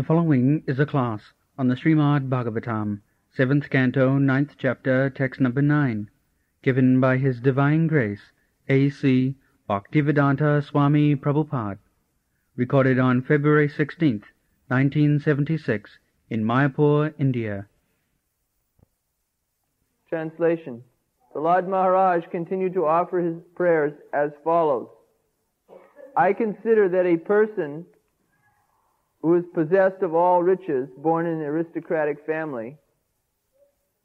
The following is a class on the Srimad Bhagavatam, 7th Canto, 9th Chapter, text number 9, given by His Divine Grace, A.C. Bhaktivedanta Swami Prabhupada, recorded on February 16th, 1976, in Mayapur, India. Translation. The Lord Maharaj continued to offer his prayers as follows. I consider that a person who is possessed of all riches, born in an aristocratic family,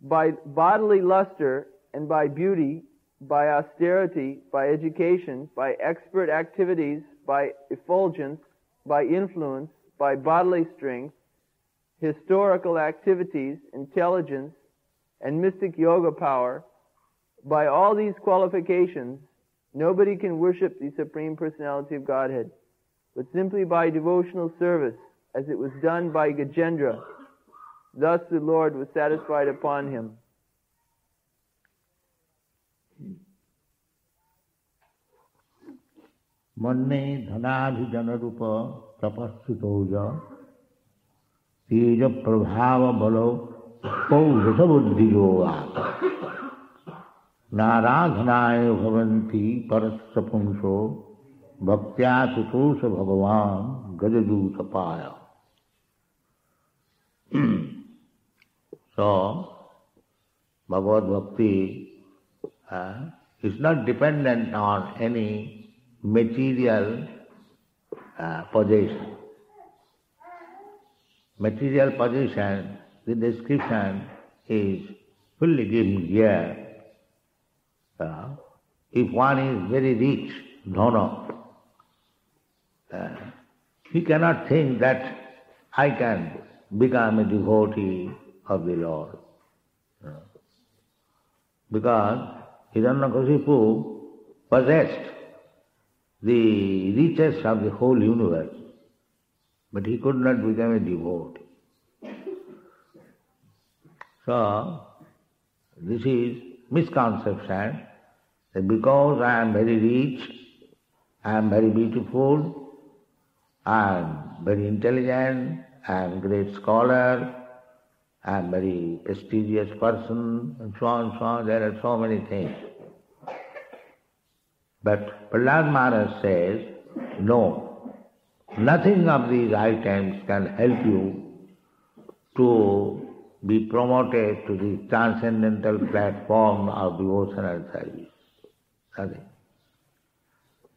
by bodily luster and by beauty, by austerity, by education, by expert activities, by effulgence, by influence, by bodily strength, historical activities, intelligence, and mystic yoga power, by all these qualifications, nobody can worship the Supreme Personality of Godhead, but simply by devotional service, as it was done by Gajendra. Thus the Lord was satisfied upon him. Manne dhanabhijana rupa tapassutoja teja prabhava balo paurusha buddhi yoga naradhanaya bhavanti parasya punso bhaktya tutosha bhagavan gajaduta paya. So, Bhagavad Bhakti is not dependent on any material possession. Material possession, the description is fully given here. If one is very rich, dhana, he cannot think that I can become a devotee of the Lord. Because Hiranyakashipu possessed the riches of the whole universe, but he could not become a devotee. So, this is misconception that because I am very rich, I am very beautiful, I am very intelligent, I am a great scholar, I am a very prestigious person, and so on, so on. There are so many things. But Prahlad Maharaj says, no, nothing of these items can help you to be promoted to the transcendental platform of devotional service. Nothing.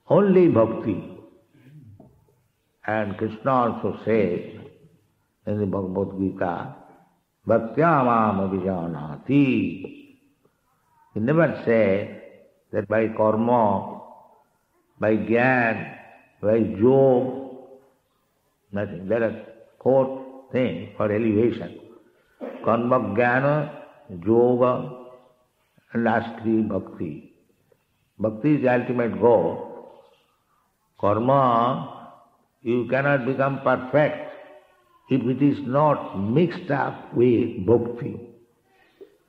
Only bhakti. And Krishna also says in the Bhagavad Gita, Bhaktyamam abhijanati. He never said that by karma, by jnana, by yoga, nothing. There are four things for elevation. Karma, jnana, yoga, and lastly bhakti. Bhakti is the ultimate goal. Karma, you cannot become perfect if it is not mixed up with bhakti.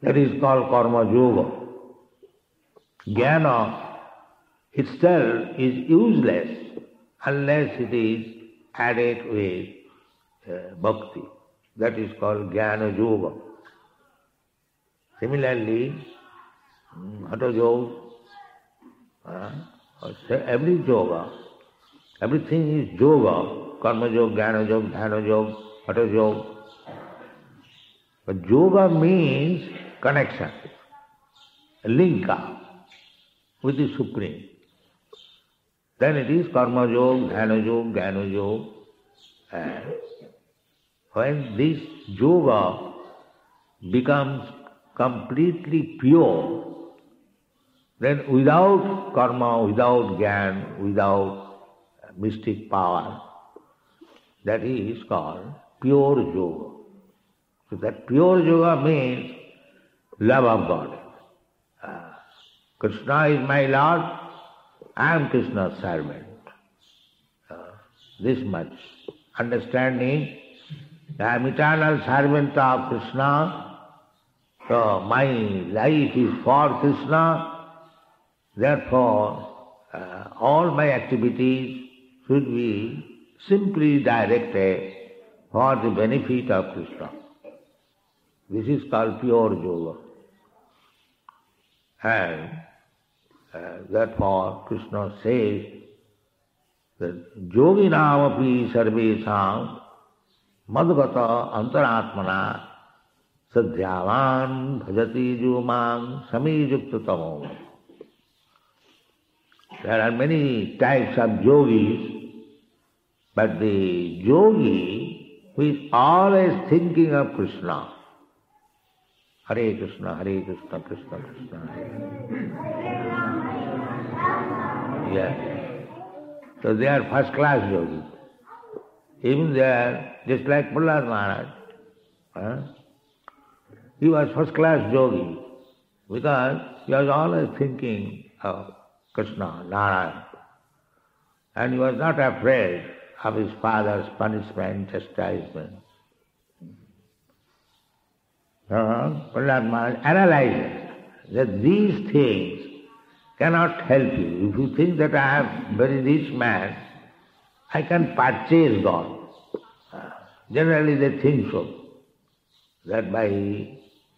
That is called karma yoga. Jnana itself is useless unless it is added with bhakti. That is called jnana yoga. Similarly, hatha yoga, every yoga, everything is yoga, karma yoga, jnana yoga, dhyana yoga, hatha yoga. But yoga means connection, link up with the Supreme. Then it is karma yoga, dhyana yoga, jnana yoga. And when this yoga becomes completely pure, then without karma, without jnana, without mystic power, that is called pure yoga. So that pure yoga means love of God. Krishna is my Lord, I am Krishna's servant. This much understanding, I am eternal servant of Krishna, so my life is for Krishna, therefore all my activities should be simply directed for the benefit of Krishna. This is called pure yoga. And therefore Krishna says that yoginam api sarvesam madgata antaratmana sadhyavan bhajati yumam samiyuktatamo. There are many types of yogis, but the yogi who is always thinking of Krishna, Hare Krishna, Krishna Krishna, Hare. Yes. So they are first class yogis. Even they are just like Prahlad Maharaj. He was first class yogi because he was always thinking of Krishna, Narayana. And he was not afraid of his father's punishment, chastisement. Prahlad Maharaj analyzes that these things cannot help you. If you think that I am a very rich man, I can purchase God. Generally they think so, that by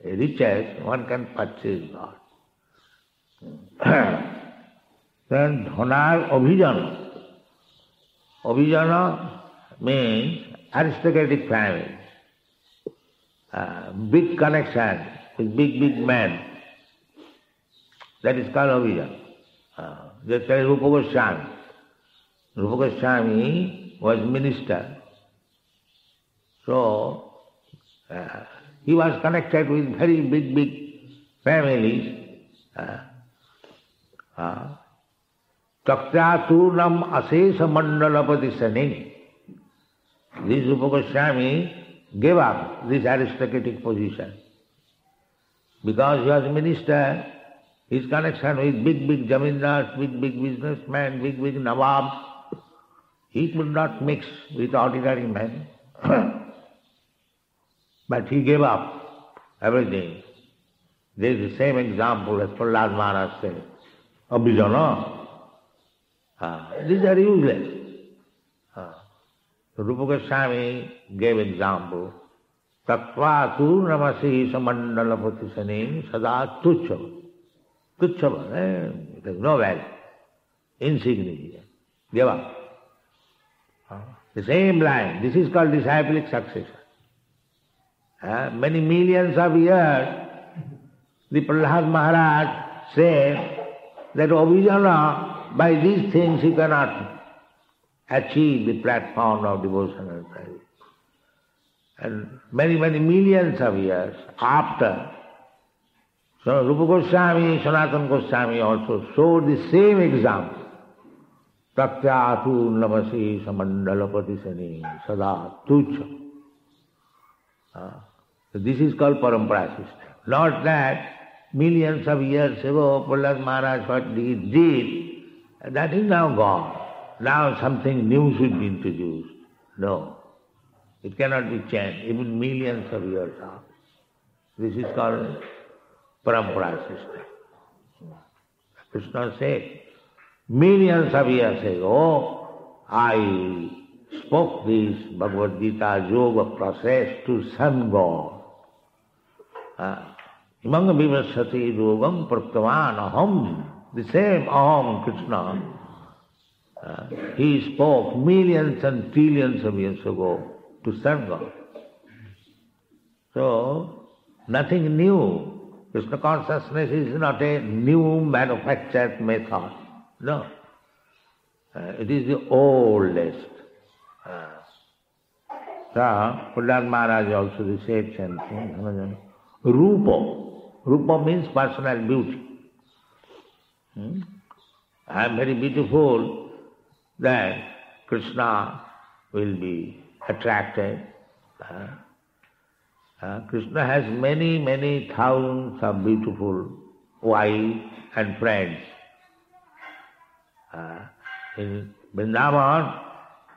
riches one can purchase God. Then dhanar abhijana. Abhijana means aristocratic family. Big connection with big men. That is called abhijana. Just like Rupa Goswami. Rupa Goswami was minister. So he was connected with very big families. Taktraturnam asesa mandalapati saning. This Rupa Goswami gave up this aristocratic position. Because he was a minister, his connection with big zamindars, big businessmen, big nawabs, he could not mix with ordinary men. But he gave up everything. There is the same example as Prahlad Maharaj said. Abhijana. These are useless. So Rupa Goswami gave example. Tattva tu namasi samandalapati sanin sada tuchava. Tuchava, it has no value. Insignificant. Give up. The same line. This is called disciplic succession. Many millions of years, the Prahlad Maharaj said that Abhijana, by these things he cannot achieve the platform of devotional service. And many millions of years after, so Rupa Goswami, Sanatana Goswami also showed the same example. Tatyatu namasi samandalapati sani sada tucha. So this is called parampara system. Not that millions of years ago Prahlad Maharaj what he did, that is now gone. Now something new should be introduced. No. It cannot be changed, even millions of years after. This is called parampara system. Krishna said, millions of years ago, I spoke this Bhagavad Gita yoga process to some God. Imanga vivasati yogam praptavan aham. The same aham, Krishna, he spoke millions and trillions of years ago to some God. So, nothing new. Krishna consciousness is not a new manufactured method. No. It is the oldest. So, Prahlad Maharaj also the same thing. Rupa. Rupa means personal beauty. I am very beautiful, then Krishna will be attracted. Krishna has many thousands of beautiful wives and friends. In Vrindavan,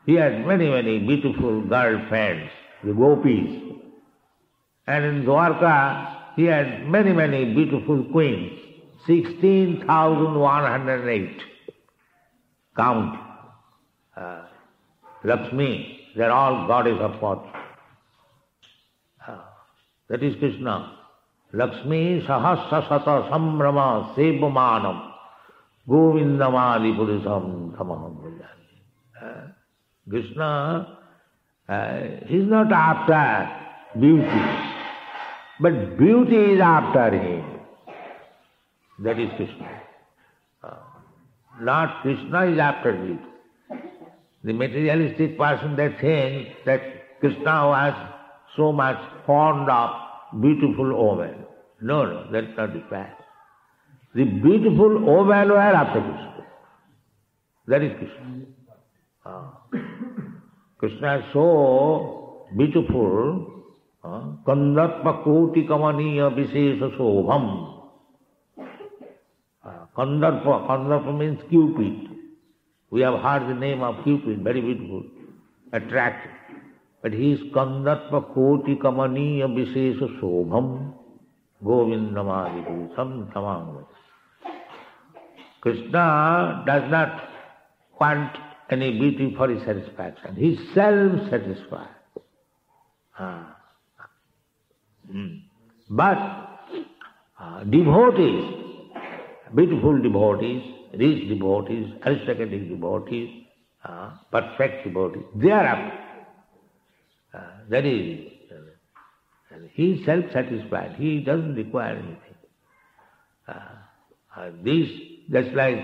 he had many beautiful girlfriends, the gopis. And in Dwarka, he had many beautiful queens, 16,108. Count. Lakshmi, they are all goddess of fortune. That is Krishna. Lakshmi sahasra sata sambrama sevamanam govindamadi purusam tamaham bhajami. Krishna, he's not after beauty, but beauty is after him. That is Krishna. Not Krishna is after beauty. The materialistic person, they think that Krishna was so much fond of beautiful women. No, that's not the fact. The beautiful women were after Krishna. That is Krishna. Krishna is so beautiful. Kandarpa koti kamaniya visesa sobham. Kandarpa means Cupid. We have heard the name of Cupid, very beautiful, attractive. But he is Kandarpa koti kamaniya visesa sobham govindamadi purusam tamam. Krishna does not want any beauty for his satisfaction. He is self-satisfied. But devotees, beautiful devotees, rich devotees, aristocratic devotees, perfect devotees, they are up. That is, he is self-satisfied. He doesn't require anything. Just like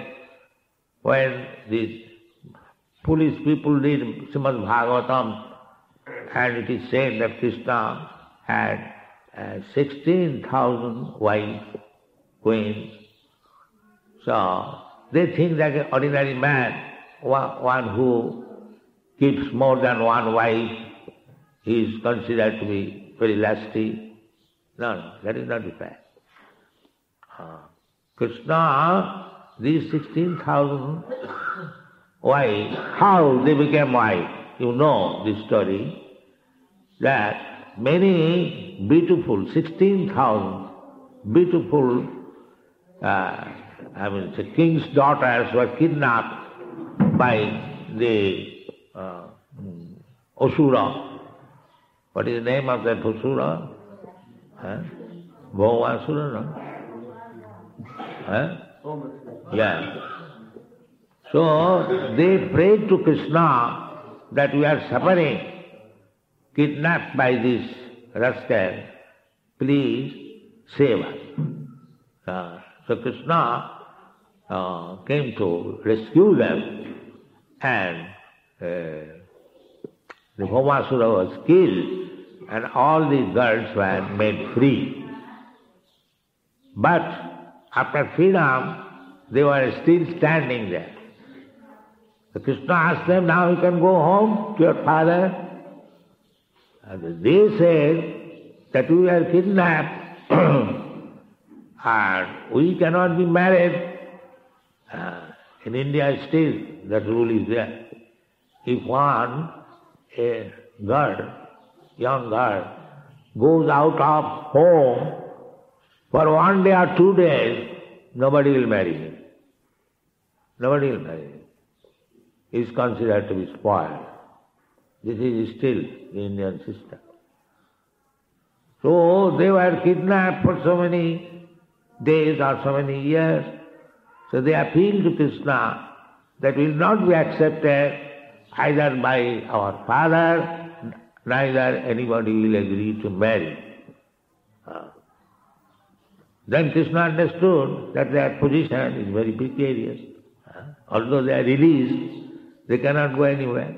when these foolish people read Srimad Bhagavatam, and it is said that Krishna had 16,000 wives, queens. So they think that an ordinary man, one who keeps more than one wife, he is considered to be very lusty. No, that is not the fact. Krishna, these 16,000 wives, how they became wives? You know this story, that many beautiful, 16,000 beautiful, the king's daughters were kidnapped by the Asura. What is the name of that Asura? Bhawasura, no? Yeah. So they prayed to Krishna that we are suffering, kidnapped by this rascal, please save us. So Krishna came to rescue them, and the Bhawasura was killed, and all these girls were made free. But after freedom, they were still standing there. So Krishna asked them, now you can go home to your father. And they said that we are kidnapped and we cannot be married. In India still that rule is there. If a girl, young girl, goes out of home for 1 day or 2 days, nobody will marry him. Nobody will marry him. He is considered to be spoiled. This is still the Indian system. So they were kidnapped for so many days or so many years. So they appealed to Krishna that will not be accepted either by our father, neither anybody will agree to marry. Then Krishna understood that their position is very precarious. Although they are released, they cannot go anywhere.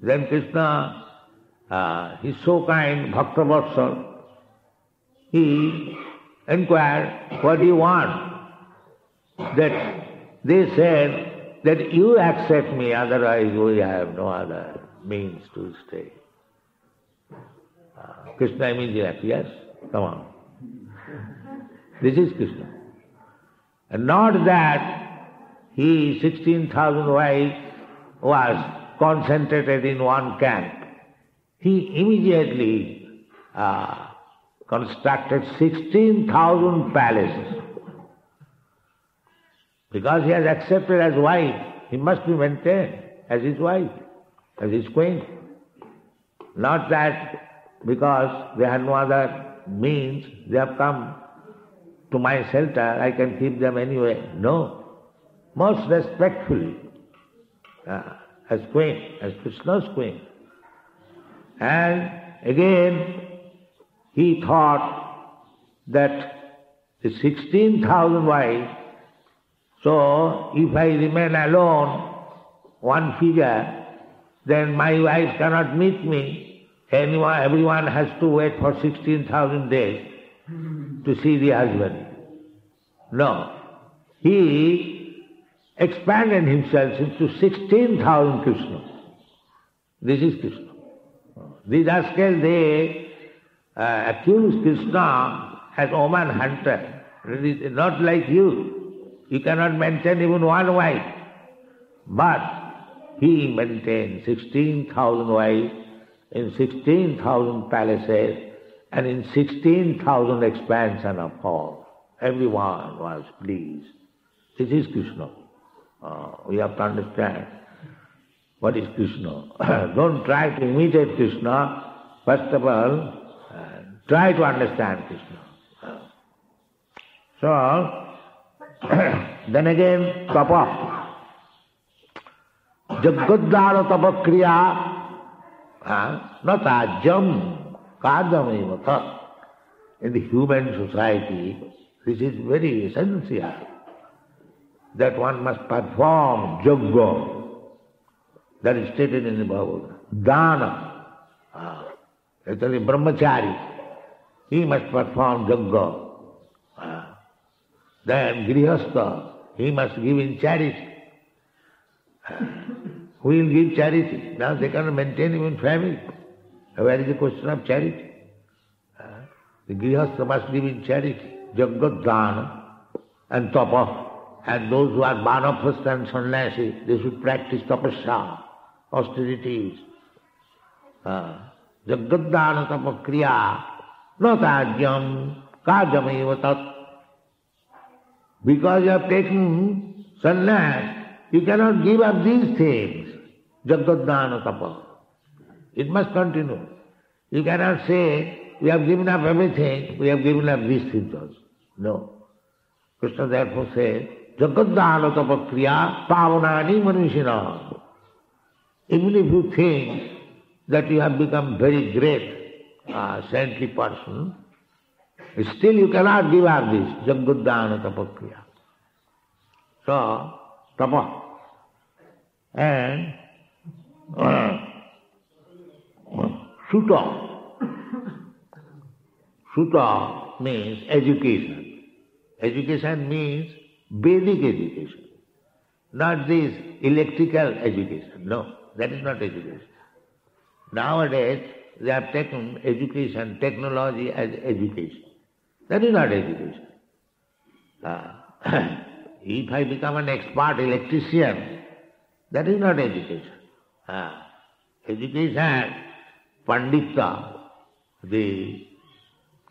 Then Krishna, he is so kind, Bhakta Vatsal, he inquired, what do you want? That they said that you accept me, otherwise we have no other means to stay. Krishna immediately, yes, come on. This is Krishna. And not that he, 16,000 wives, was concentrated in one camp. He immediately constructed 16,000 palaces. Because he has accepted as wife, he must be maintained as his wife, as his queen. Not that because they had no other means, they have come to my shelter, I can keep them anyway. No. Most respectfully, as queen, as Krishna's queen. And again, he thought that the 16,000 wives, so if I remain alone, one figure, then my wife cannot meet me. Everyone has to wait for 16,000 days to see the husband. No. He expanded himself into 16,000 Krishna. This is Krishna. These rascals, they accuse Krishna as woman hunter. It is not like you. You cannot maintain even one wife. But he maintained 16,000 wives in 16,000 palaces and in 16,000 expansion of hall. Everyone was pleased. This is Krishna. We have to understand what is Krishna. Don't try to imitate Krishna. First of all, try to understand Krishna. So, then again, tapa. Jagadhara tapakriya, not ajam, kajam. In the human society, this is very essential, that one must perform yajna. That is stated in the Bhagavad. Dana, actually brahmachari, he must perform yajna. Then grihastha, he must give in charity. Who will give charity? Now they cannot maintain even family. Where is the question of charity? The grihastha must give in charity. Jagadhana and tapa. And those who are vanaprastha and sannyasi, they should practice tapasya, austerities. Jagadhana tapakriya, not ajyam, kajam tat. Because you have taken sannyas, you cannot give up these things. Jagadhana tapa. It must continue. You cannot say, we have given up everything, we have given up these things also. No. Krishna therefore says, Jagadhana tapa kriya pavanani manushina. Even if you think that you have become very great, saintly person, still you cannot give up this Jagadhana tapa kriya. So, tapa. And Sutta. Sutta means education. Education means Vedic education. Not this electrical education. No, that is not education. Nowadays, they have taken education, technology as education. That is not education. If I become an expert electrician, that is not education. Education, Pandita, the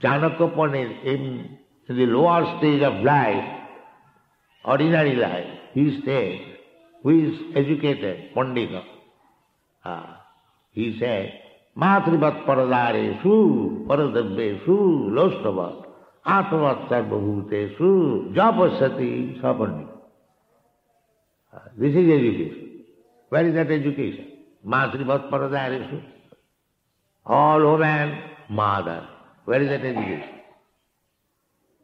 Chanakya Pandit in the lower stage of life, ordinary life, he said, who is educated, Pandita, he said, Matrivat paradareshu, paradabbesu, lostava, atmavat sarvabhutesu, japasati, sapandita. This is education. Where is that education? Matrivat paradareshu. All women, mother. Where is that education?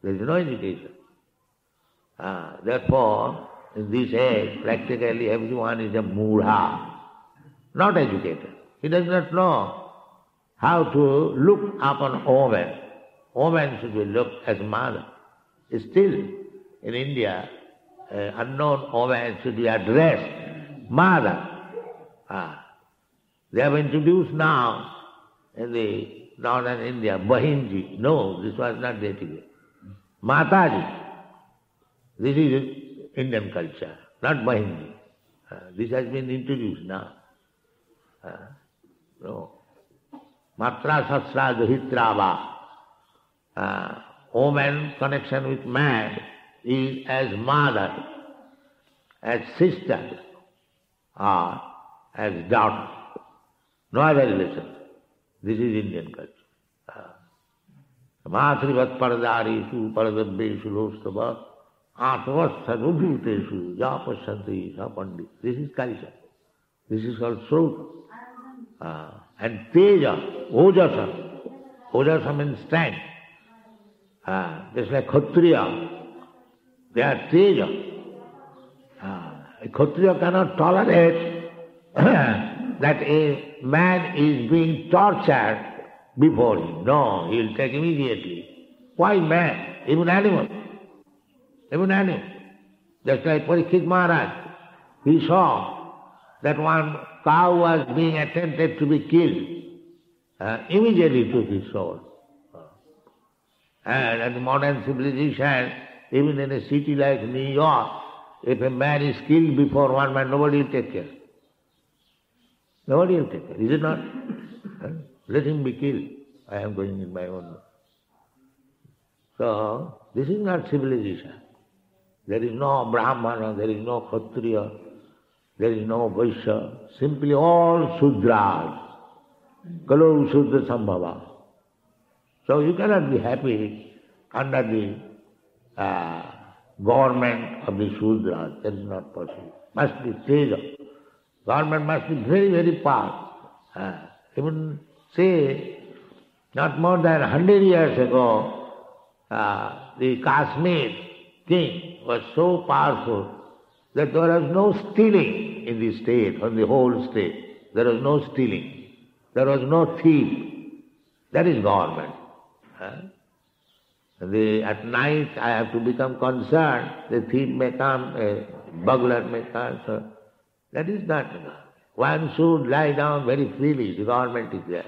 There is no education. Therefore, in this age, practically everyone is a mudha, not educated. He does not know how to look upon woman. Woman should be looked as mother. Still, in India, unknown woman should be addressed mother. They have introduced now in the northern India, Bahinji. No, this was not the etiquette. Mataji. This is Indian culture, not Bahinji. This has been introduced now. No. Matra sasra dahitrava. Woman connection with man is as mother, as sister, or as daughter. No other relation. This is Indian culture. Mātrivat paradarishu paradabbesu lostava atavasthanubhuteshu japashanti sapandi. This is Kalisa. This is called Srota. And Teja, Ojasa. Ojasa means strength. Just like Kshatriya, they are Teja. A Kshatriya cannot tolerate that a man is being tortured before him. No, he will take immediately. Why man? Even animal. Even animal. Just like Parikshit Maharaj, he saw that one cow was being attempted to be killed. Immediately took his sword. And in modern civilization, even in a city like New York, if a man is killed before one man, nobody will take care. Nobody will take care. Is it not? Let him be killed. I am going in my own way. So, this is not civilization. There is no Brahmana, there is no Kshatriya, there is no Vaishya. Simply all Sudras. Kalo Sudra Sambhava. So you cannot be happy under the government of the Sudras. That is not possible. Must be Teja. Government must be very, very powerful. Even say, not more than 100 years ago, the Kashmir king was so powerful that there was no stealing in the state, on the whole state. There was no stealing. There was no thief. That is government. At night I have to become concerned. The thief may come, a burglar may come. So that is not enough. One should lie down very freely. The government is there.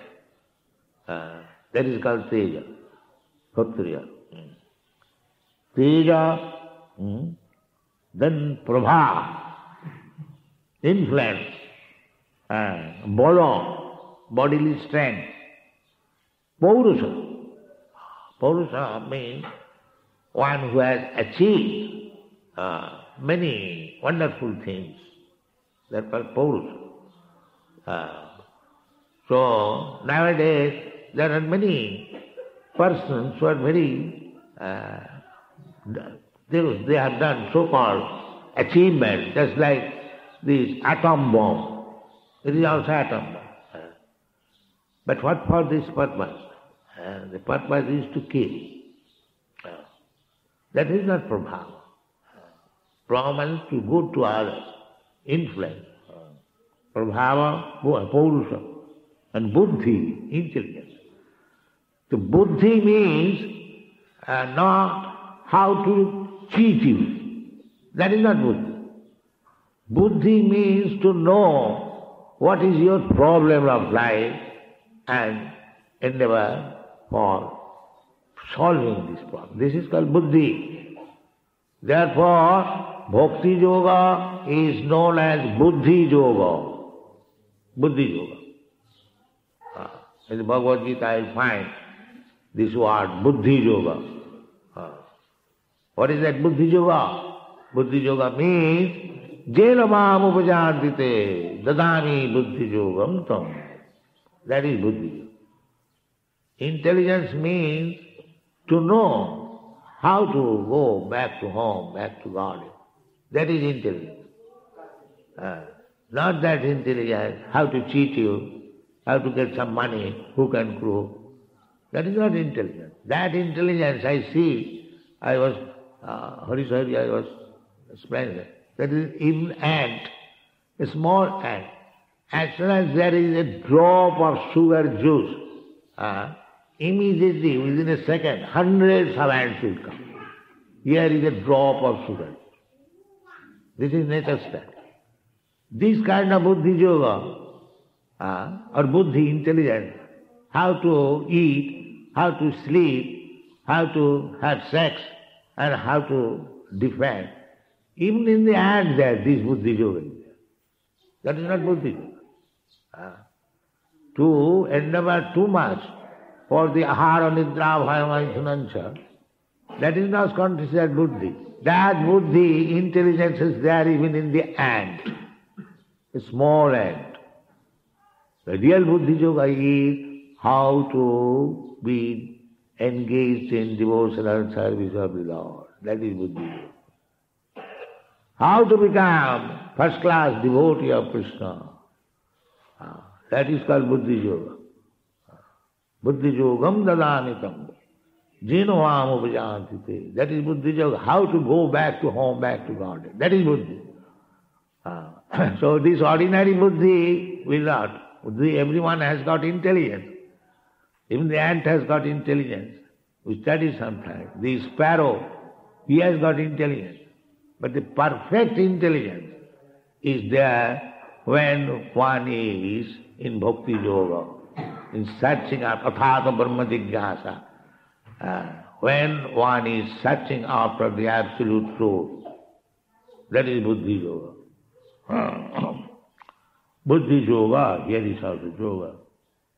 That is called Teja, Kshatriya. Teja, then Prabha, influence, Bolo, bodily strength, Purusha. Purusha means one who has achieved many wonderful things. That's called Purusha. So nowadays there are many persons who are very, they have done so-called achievements, just like this atom bomb. It is also atom bomb. But what for this purpose? The purpose is to kill. That is not Prabhava. Prabhava means to good to others, influence. Prabhava, Purusha, and Buddhi, intelligence. So Buddhi means not how to cheat you. That is not Buddhi. Buddhi means to know what is your problem of life and endeavor for solving this problem. This is called Buddhi. Therefore, Bhakti Yoga is known as Buddhi Yoga. Buddhi Yoga. In the Bhagavad Gita I find this word, Buddhi Yoga. What is that Buddhi Yoga? Buddhi Yoga means, Jena mam upajantite, dadami Buddhi Yogam tam. That is Buddhi Yoga. Intelligence means to know how to go back to home, back to God. That is intelligence. Not that intelligence, how to cheat you, how to get some money, who can prove. That is not intelligence. That intelligence I see, I was, Harisari, I was explaining that is even ant, a small ant. As soon as there is a drop of sugar juice, immediately, within a second, hundreds of ants will come. Here is a drop of sugar. This is nature's state. This kind of Buddhi Yoga, or Buddhi intelligence, how to eat, how to sleep, how to have sex, and how to defend. Even in the ant there, this Buddhi Yoga is there. That is not Buddhi Yoga. To endeavor too much for the ahara nidra bhayamaithunancha, that is not considered Buddhi. That Buddhi, intelligence is there even in the ant, a small ant. The real Buddhi Yoga is how to be engaged in devotional service of the Lord. That is Buddhi Yoga. How to become first-class devotee of Krishna. That is called Buddhi Yoga. Buddhi Yogam dadanitam. Jinovam upajantite. That is Buddhi Yoga. How to go back to home, back to God. That is Buddhi. So this ordinary Buddhi will not. Buddhi, everyone has got intelligence. Even the ant has got intelligence. We study sometimes. The sparrow, he has got intelligence. But the perfect intelligence is there when one is in Bhakti Yoga, in searching after Athata Brahma Jigyasa. When one is searching after the absolute truth. That is Buddhi Yoga. Buddhi Yoga, here is also Yoga.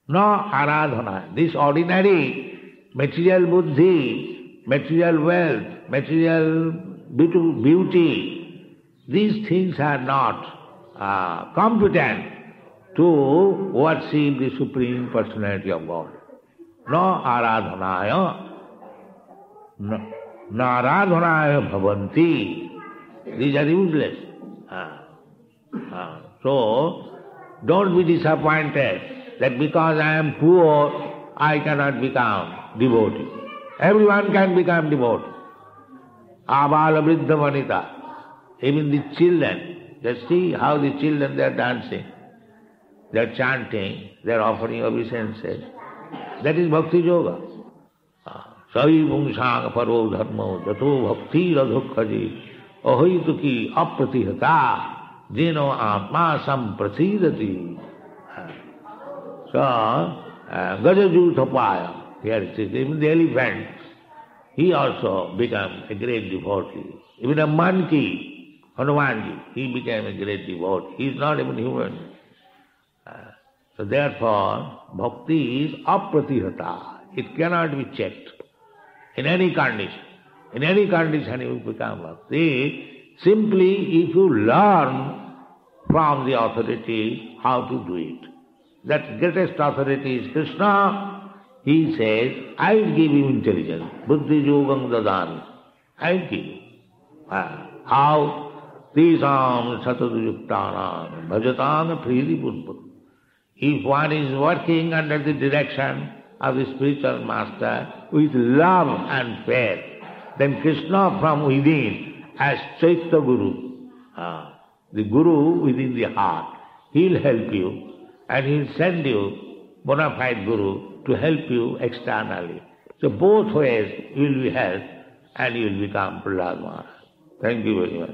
No aradhana. This ordinary material buddhi, material wealth, material beauty, these things are not competent to worship the Supreme Personality of God. No aradhanaya, no aradhanaya bhavanti. These are useless. So, don't be disappointed that because I am poor, I cannot become devotee. Everyone can become devotee. Abala vriddha vanita. Even the children, just see how the children, they are dancing, they are chanting, they are offering obeisances. That is Bhakti Yoga. Sai vungsang paro dharmo dato bhakti radhukhaji ahoituki apratihata jino atma samprasidati. So, Gajajutapaya, here it is, even the elephant, he also became a great devotee. Even a monkey, Hanumanji, he became a great devotee. He is not even human. So therefore, bhakti is apratihata. It cannot be checked in any condition. In any condition you become bhakti. Simply if you learn from the authority how to do it. That greatest authority is Krishna. He says, I will give you intelligence. Buddhi yogam dadami. I will give you. How? Tisam sataduyuktanam bhajatam priti purpur. If one is working under the direction of the spiritual master with love and faith, then Krishna from within as Chaitya Guru, the Guru within the heart, he'll help you and he'll send you bona fide Guru to help you externally. So both ways you will be helped and you will become Prahlad Maharaj. Thank you very much.